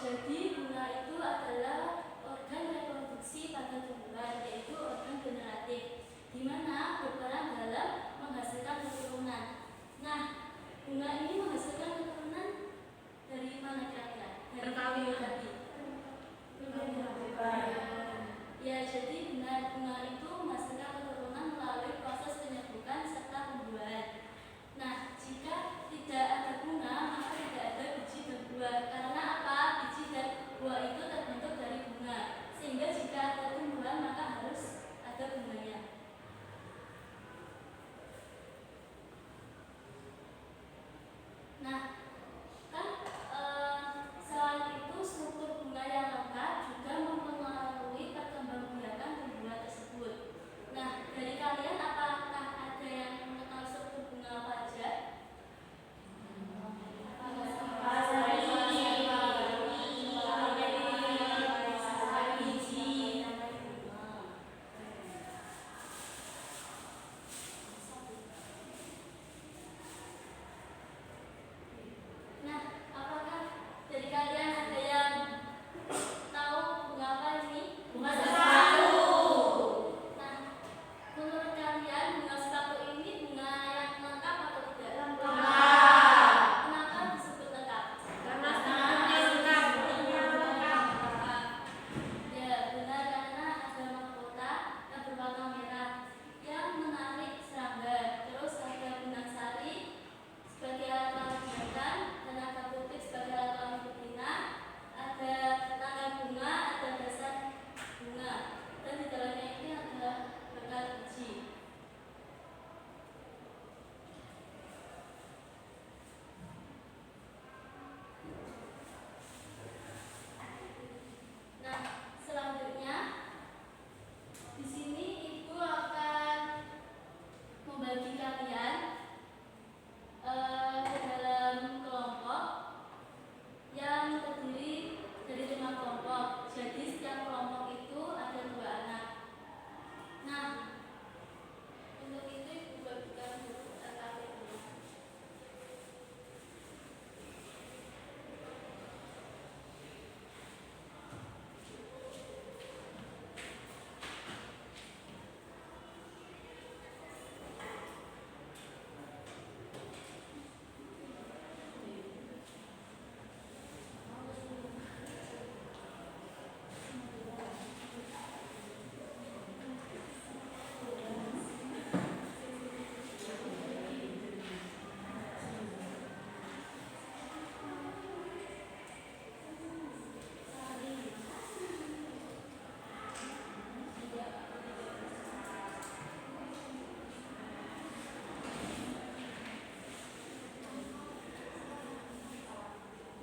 Jadi bunga itu adalah organ reproduksi pada tumbuhan, yaitu organ generatif, di mana berperan dalam menghasilkan keturunan. Nah, bunga ini menghasilkan keturunan dari mana kira-kira? Dari kawin tadi. Ya, jadi bunga itu menghasilkan keturunan melalui proses penyebukan serta pembuahan. Nah, jika tidak ada bunga, maka tidak ada biji dan buah. Karena apa? Biji dan buah itu terbentuk dari bunga. Sehingga jika ada tumbuhan, maka harus ada bunganya. Nah, kan selain itu struktur bunga yang lengkap juga mempengaruhi perkembangbiakan tumbuhan tersebut. Nah, dari kalian apakah ada yang mengenal struktur bunga apa aja? Nah, apakah dari kalian ada yang tahu bunga apa ini? Bunga sepatu. Nah, menurut kalian bunga sepatu ini bunga yang lengkap atau tidak? Lengkap. Kenapa disebut lengkap? Karena strukturnya lengkap. Ya, benar, karena ada mahkota yang berwarna merah yang menarik serangga. Terus ada benang sari sebagai alat kelamin jantan dan ada putih sebagai alat kelamin betina. Ada tangkai bunga, ada dasar bunga, dan di dalamnya ini ada bakal biji. Nah, selanjutnya di sini ibu akan membagi kalian ke dalam kelompok yang terdiri dari 5 kelompok. Jadi setiap kelompok itu ada 2 anak. Nah, untuk itu ibu bagikan dulu RKP dulu.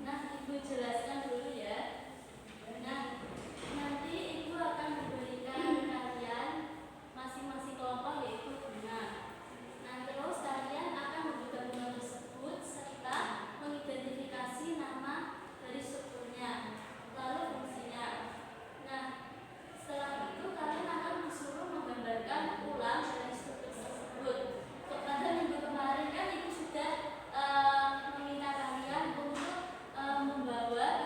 Nah, ibu jelaskan dulu ya. Nah, nanti ibu akan memberikan kalian masing-masing kelompok yaitu bunga. Nah, terus kalian akan membuka bunga tersebut serta mengidentifikasi nama dari strukturnya, lalu fungsinya. Nah, setelah itu kalian akan disuruh menggambarkan ulang dari struktur tersebut. Pada minggu kemarin kan ibu sudah meminta kalian untuk membawa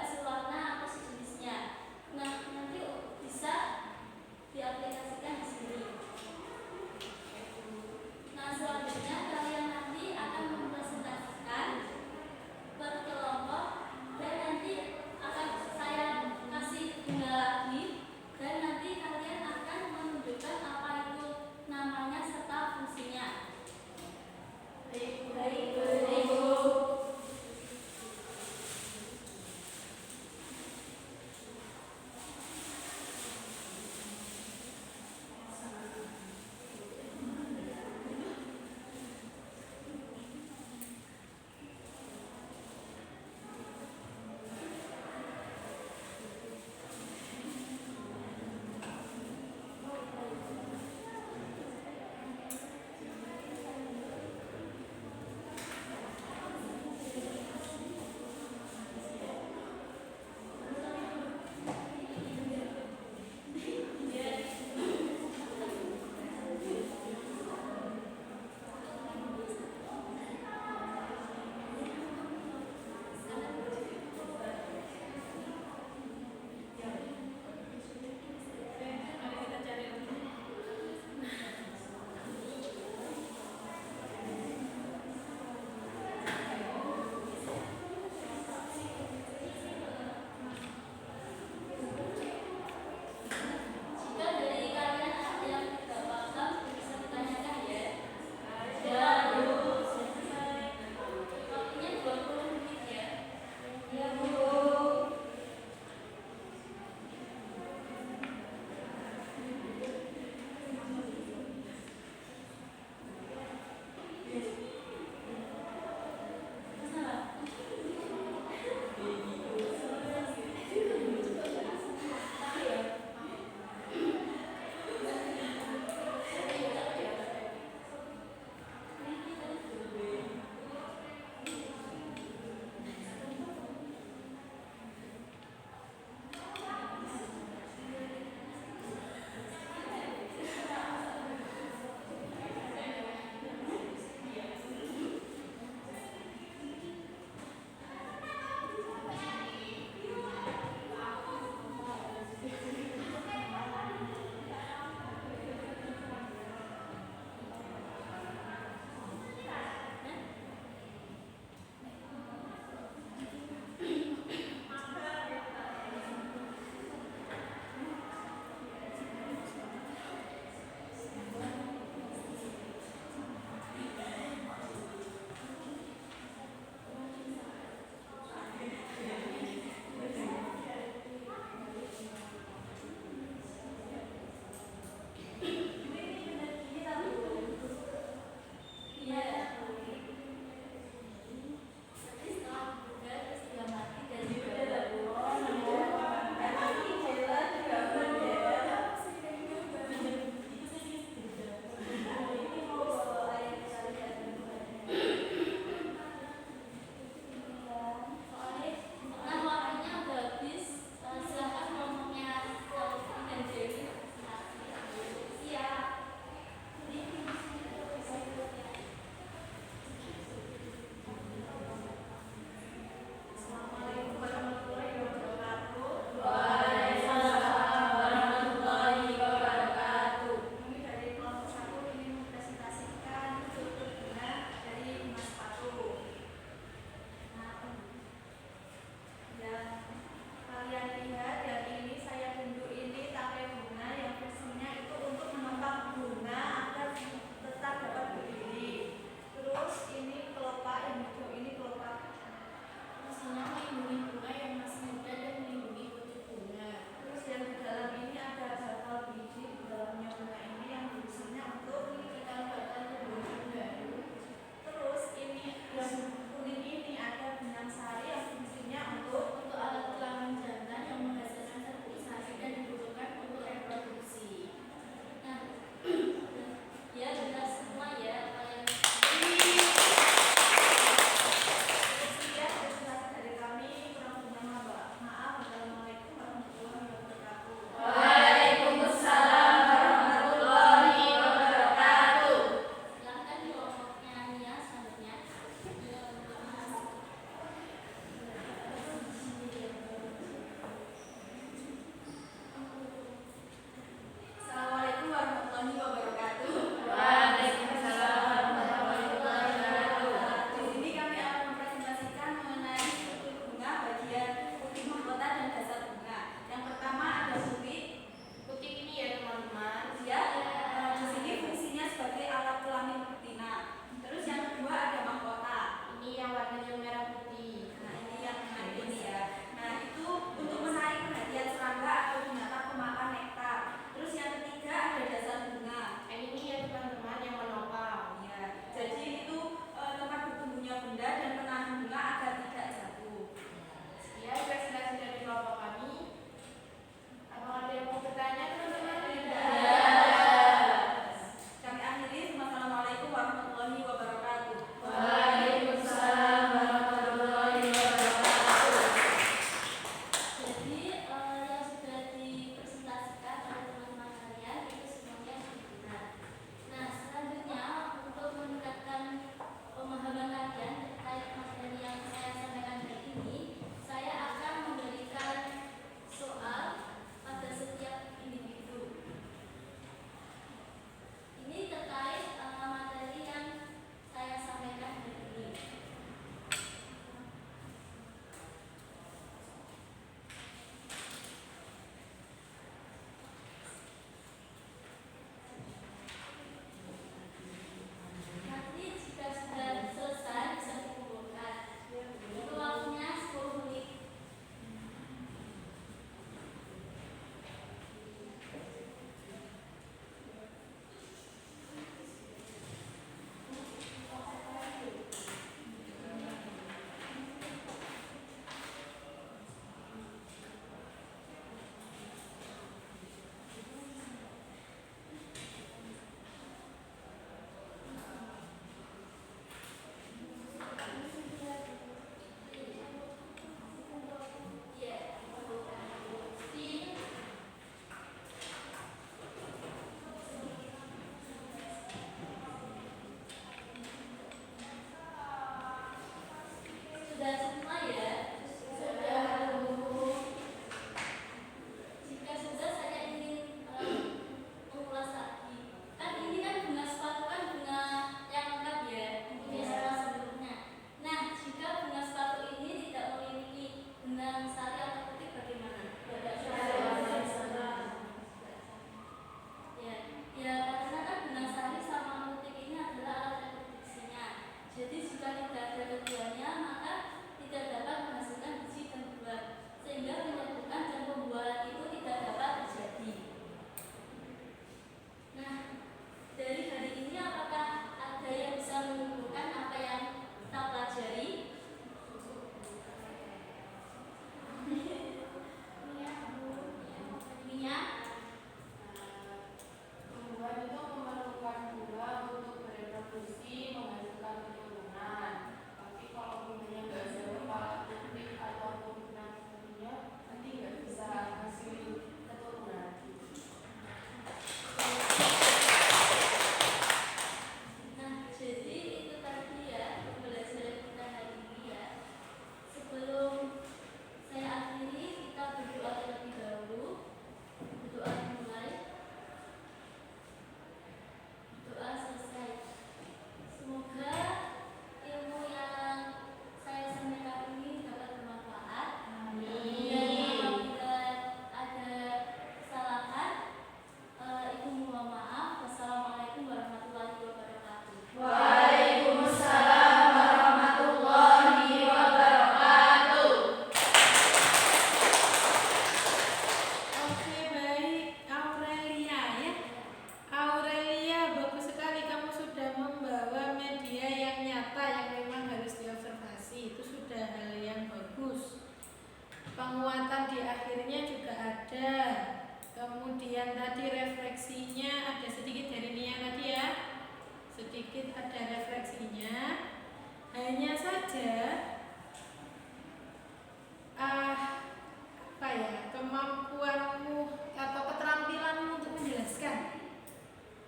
kemampuanmu atau keterampilanmu untuk menjelaskan.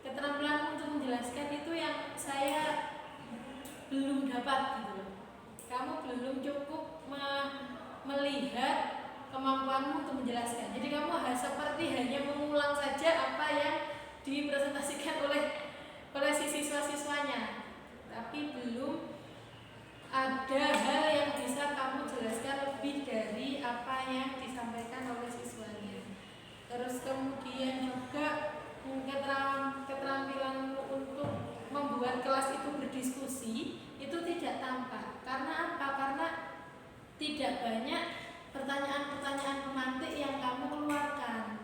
Keterampilanmu untuk menjelaskan itu yang saya belum dapat gitu loh. Kamu belum cukup melihat kemampuanmu untuk menjelaskan. Jadi kamu seperti hanya mengulang saja apa yang dipresentasikan oleh si siswa-siswanya, tapi belum ada hal yang bisa kamu jelaskan lebih dari apa yang disampaikan oleh siswanya. Terus kemudian juga keterampilanmu untuk membuat kelas itu berdiskusi itu tidak tampak. Karena apa? Karena tidak banyak pertanyaan-pertanyaan pemantik yang kamu keluarkan.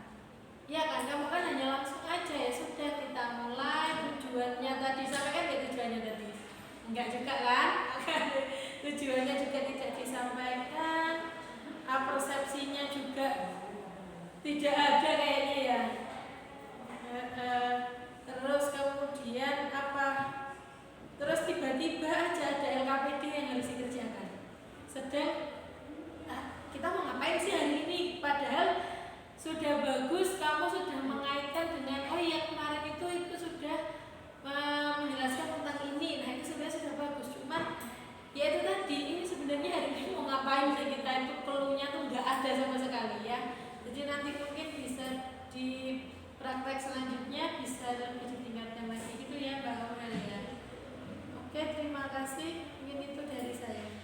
Ya kan, kamu kan hanya langsung aja ya sudah kita mulai, tujuannya tadi sampaikan ya, tujuannya tadi enggak juga kan? Tujuannya juga tidak disampaikan, persepsinya juga tidak ada kayaknya ya. Terus kemudian apa? Terus tiba-tiba aja ada LKPD yang harus dikerjakan. Sedang kita mau ngapain sih hari ini? Padahal sudah bagus, kamu sudah mengaitkan dengan oh iya kemarin itu sudah menjelaskan tentang ini. Nah itu sebenarnya sudah bagus. Cuman ya itu tadi, ini sebenarnya hari ini mau ngapain sih kita, itu pelunya tuh nggak ada sama sekali ya. Jadi nanti mungkin bisa di praktek selanjutnya bisa lebih ditingkatkan lagi gitu ya Mbak Aurelia. Oke, terima kasih. Mungkin itu dari saya.